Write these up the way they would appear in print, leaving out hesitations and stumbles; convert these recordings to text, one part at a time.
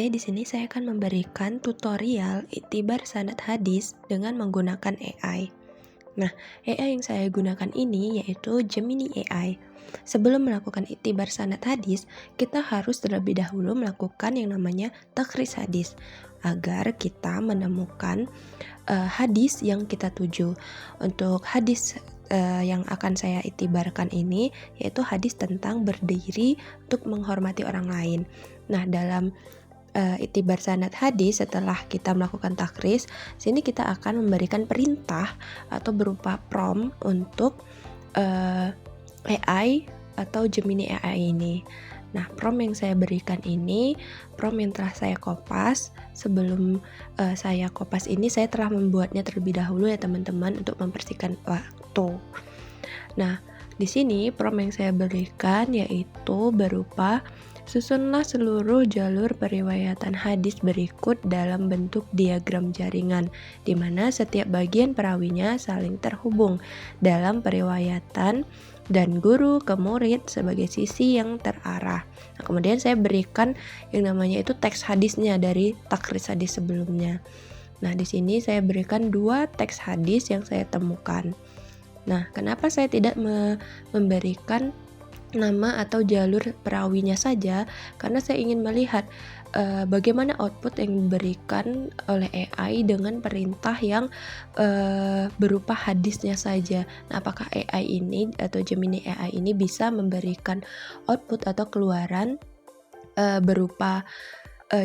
Oke, di sini saya akan memberikan tutorial iktibar sanad hadis dengan menggunakan AI. Nah, AI yang saya gunakan ini yaitu Gemini AI. Sebelum melakukan iktibar sanad hadis, kita harus terlebih dahulu melakukan yang namanya takris hadis agar kita menemukan hadis yang kita tuju. Untuk hadis yang akan saya iktibarkan ini yaitu hadis tentang berdiri untuk menghormati orang lain. Nah, dalam iktibar sanad hadis setelah kita melakukan takris, sini kita akan memberikan perintah atau berupa prompt untuk AI atau Gemini AI ini. Nah, prompt yang saya berikan ini prompt yang telah saya kopas. Sebelum saya kopas ini, saya telah membuatnya terlebih dahulu ya teman-teman, untuk mempersingkat waktu. Nah, di sini prompt yang saya berikan yaitu berupa susunlah seluruh jalur periwayatan hadis berikut dalam bentuk diagram jaringan, di mana setiap bagian perawinya saling terhubung dalam periwayatan dan guru ke murid sebagai sisi yang terarah. Nah, kemudian saya berikan yang namanya itu teks hadisnya dari takris hadis sebelumnya. Nah, di sini saya berikan 2 teks hadis yang saya temukan. Nah, kenapa saya tidak memberikan nama atau jalur perawinya saja? Karena saya ingin melihat bagaimana output yang diberikan oleh AI dengan perintah yang berupa hadisnya saja. Nah, apakah AI ini atau Gemini AI ini bisa memberikan output atau keluaran berupa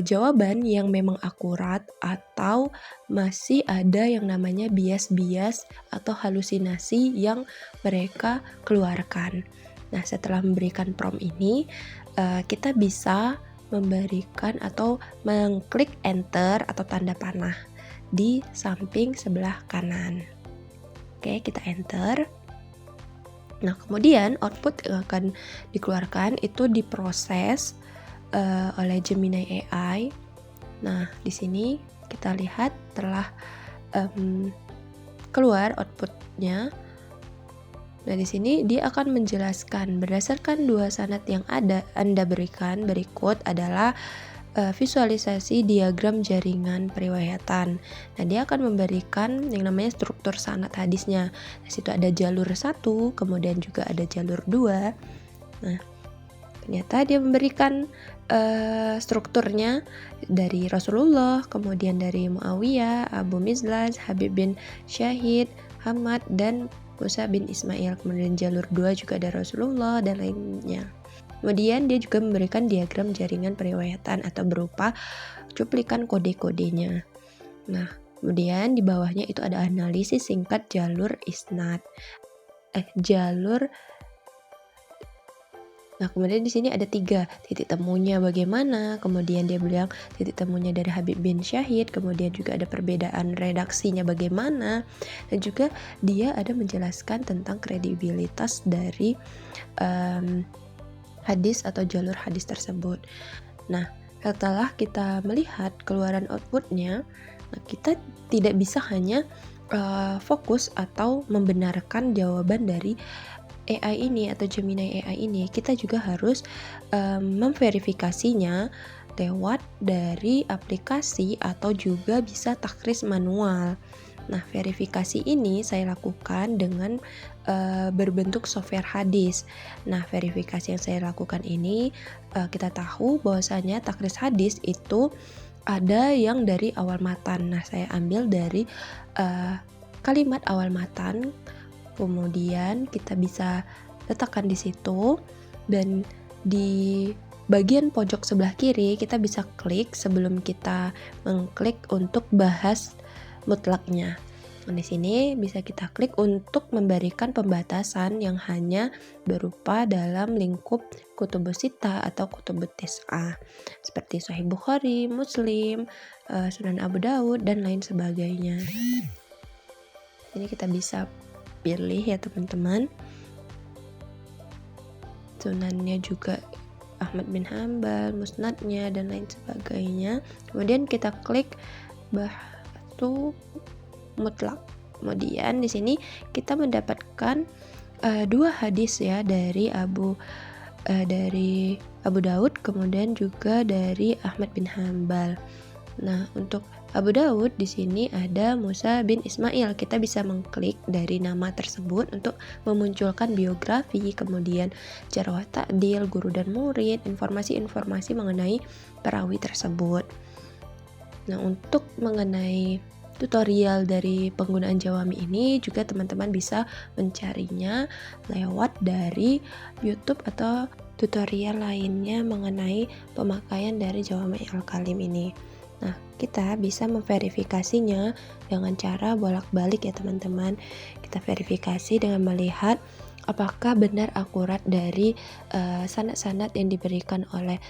jawaban yang memang akurat, atau masih ada yang namanya bias-bias atau halusinasi yang mereka keluarkan. Nah, setelah memberikan prompt ini, kita bisa memberikan atau mengklik enter atau tanda panah di samping sebelah kanan. Oke, kita enter. Nah, kemudian output yang akan dikeluarkan itu diproses oleh Gemini AI. Nah, di sini kita lihat telah keluar outputnya. Nah, di sini dia akan menjelaskan berdasarkan 2 sanad yang Anda berikan berikut adalah visualisasi diagram jaringan periwayatan. Nah, dia akan memberikan yang namanya struktur sanad hadisnya. Di situ ada jalur 1, kemudian juga ada jalur 2. Nah, ternyata dia memberikan strukturnya dari Rasulullah, kemudian dari Muawiyah, Abu Mizlaj, Habib bin Syahid, Hamad, dan Musa bin Ismail. Kemudian jalur 2 juga ada Rasulullah dan lainnya. Kemudian dia juga memberikan diagram jaringan periwayatan atau berupa cuplikan kode-kodenya. Nah, kemudian di bawahnya itu ada analisis singkat jalur isnad. Nah, kemudian di sini ada 3 titik temunya bagaimana. Kemudian dia bilang titik temunya dari Habib bin Syahid, kemudian juga ada perbedaan redaksinya bagaimana, dan juga dia ada menjelaskan tentang kredibilitas dari hadis atau jalur hadis tersebut. Nah, setelah kita melihat keluaran outputnya, kita tidak bisa hanya fokus atau membenarkan jawaban dari AI ini atau Gemini AI ini. Kita juga harus memverifikasinya lewat dari aplikasi atau juga bisa takris manual. Nah, verifikasi ini saya lakukan dengan berbentuk software hadis. Nah, verifikasi yang saya lakukan ini kita tahu bahwasanya takris hadis itu ada yang dari awal matan. Nah, saya ambil dari kalimat awal matan. Kemudian kita bisa letakkan di situ, dan di bagian pojok sebelah kiri kita bisa klik sebelum kita mengklik untuk bahas mutlaknya. Di sini bisa kita klik untuk memberikan pembatasan yang hanya berupa dalam lingkup kutubus sittah atau kutubus tis'ah seperti Sahih Bukhari, Muslim, Sunan Abu Daud, dan lain sebagainya. Ini kita bisa pilih ya teman-teman. Sunannya juga Ahmad bin Hanbal, musnadnya, dan lain sebagainya. Kemudian kita klik bahtu mutlak. Kemudian di sini kita mendapatkan 2 hadis ya dari Abu Daud, kemudian juga dari Ahmad bin Hambal. Nah, untuk Abu Daud di sini ada Musa bin Ismail. Kita bisa mengklik dari nama tersebut untuk memunculkan biografi, kemudian jarwah ta'dil, guru dan murid, informasi-informasi mengenai perawi tersebut. Nah, untuk mengenai tutorial dari penggunaan Jawami ini juga teman-teman bisa mencarinya lewat dari YouTube atau tutorial lainnya mengenai pemakaian dari Jawami Al-Kalim ini. Nah, kita bisa memverifikasinya dengan cara bolak-balik ya teman-teman. Kita verifikasi dengan melihat apakah benar akurat dari sanad-sanad yang diberikan oleh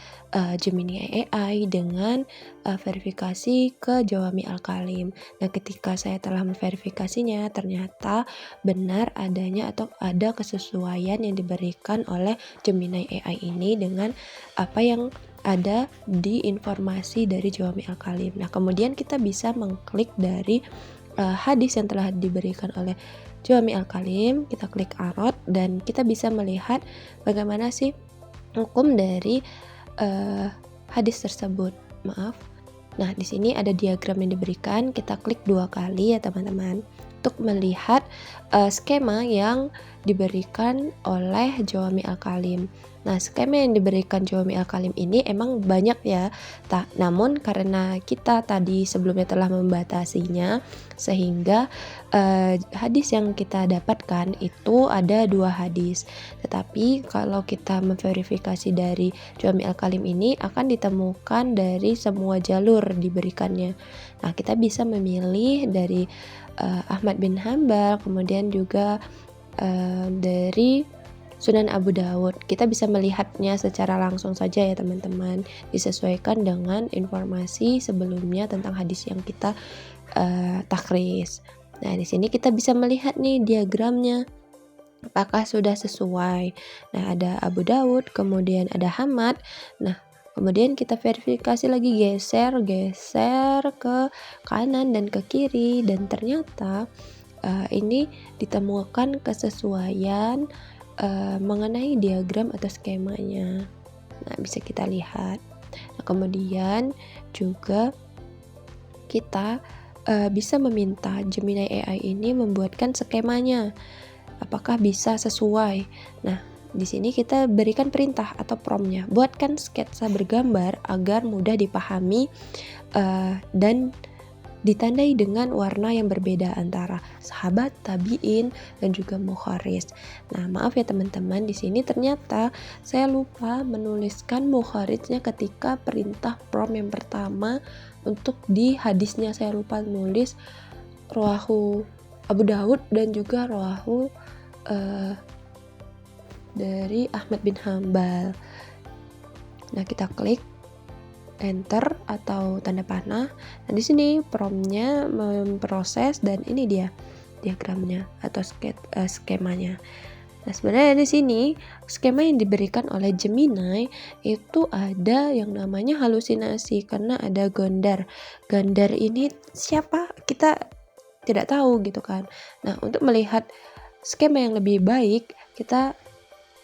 Gemini AI dengan verifikasi ke Jawami Al-Kalim. Nah, ketika saya telah memverifikasinya, ternyata benar adanya atau ada kesesuaian yang diberikan oleh Gemini AI ini dengan apa yang ada di informasi dari Jawami Al-Kalim. Nah, kemudian kita bisa mengklik dari hadis yang telah diberikan oleh Jawami Al-Kalim, kita klik arot dan kita bisa melihat bagaimana sih hukum dari hadis tersebut. Maaf. Nah, di sini ada diagram yang diberikan, kita klik 2 kali ya teman-teman untuk melihat skema yang diberikan oleh Jawami Al-Kalim. Nah, skema yang diberikan Jawami Al-Kalim ini emang banyak ya. Namun karena kita tadi sebelumnya telah membatasinya, sehingga hadis yang kita dapatkan itu ada 2 hadis. Tetapi kalau kita memverifikasi dari Jawami Al-Kalim ini akan ditemukan dari semua jalur diberikannya. Nah, kita bisa memilih dari Ahmad bin Hambal, kemudian juga dari Sunan Abu Daud. Kita bisa melihatnya secara langsung saja ya teman-teman, disesuaikan dengan informasi sebelumnya tentang hadis yang kita takris. Nah, di sini kita bisa melihat nih diagramnya apakah sudah sesuai. Nah, ada Abu Daud, kemudian ada Hamad. Nah, kemudian kita verifikasi lagi, geser ke kanan dan ke kiri, dan ternyata ini ditemukan kesesuaian mengenai diagram atau skemanya. Nah, bisa kita lihat. Nah, kemudian juga kita bisa meminta Gemini AI ini membuatkan skemanya. Apakah bisa sesuai? Nah, di sini kita berikan perintah atau promptnya, buatkan sketsa bergambar agar mudah dipahami dan ditandai dengan warna yang berbeda antara sahabat, tabi'in, dan juga mukharis. Nah, maaf ya teman-teman, di sini ternyata saya lupa menuliskan mukharisnya ketika perintah prompt yang pertama untuk di hadisnya. Saya lupa nulis rawahu Abu Daud dan juga rawahu dari Ahmad bin Hambal. Nah, kita klik enter atau tanda panah. Nah, di sini promptnya memproses dan ini dia diagramnya atau skemanya. Nah, sebenarnya di sini skema yang diberikan oleh Gemini itu ada yang namanya halusinasi karena ada Gondar. Gondar ini siapa? Kita tidak tahu gitu kan. Nah, untuk melihat skema yang lebih baik, kita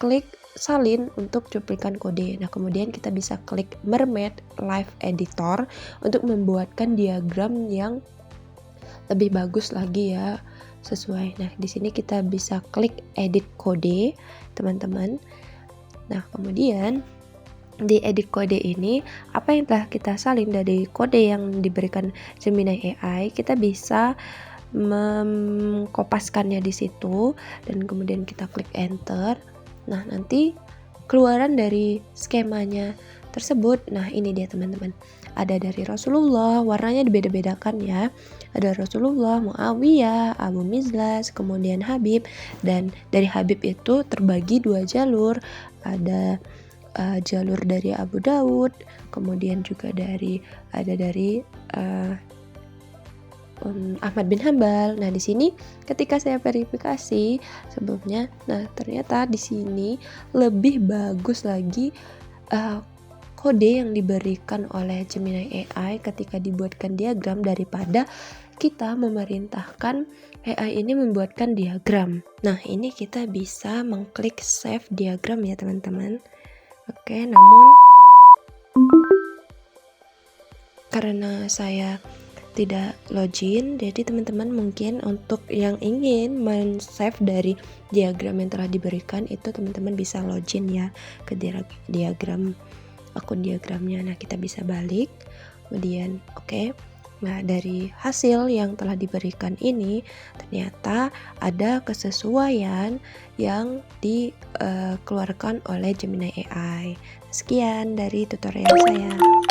klik salin untuk cuplikan kode. Nah, kemudian kita bisa klik Mermaid Live Editor untuk membuatkan diagram yang lebih bagus lagi ya, sesuai. Nah, di sini kita bisa klik edit kode, teman-teman. Nah, kemudian di edit kode ini, apa yang telah kita salin dari kode yang diberikan Gemini AI, kita bisa mengkopaskannya di situ dan kemudian kita klik enter. Nah, nanti keluaran dari skemanya tersebut, nah ini dia teman-teman, ada dari Rasulullah, warnanya dibeda-bedakan ya, ada Rasulullah, Muawiyah, Abu Mizlas, kemudian Habib, dan dari Habib itu terbagi 2 jalur, ada jalur dari Abu Daud, kemudian juga ada dari Ahmad bin Hambal. Nah, di sini ketika saya verifikasi sebelumnya, nah ternyata di sini lebih bagus lagi kode yang diberikan oleh Gemini AI ketika dibuatkan diagram daripada kita memerintahkan AI ini membuatkan diagram. Nah, ini kita bisa mengklik save diagram ya teman-teman. Oke, namun karena saya tidak login, jadi teman-teman mungkin untuk yang ingin men-save dari diagram yang telah diberikan itu teman-teman bisa login ya ke diagram akun diagramnya. Nah, kita bisa balik. Kemudian oke. Nah, dari hasil yang telah diberikan ini ternyata ada kesesuaian yang dikeluarkan oleh Gemini AI. Sekian dari tutorial saya.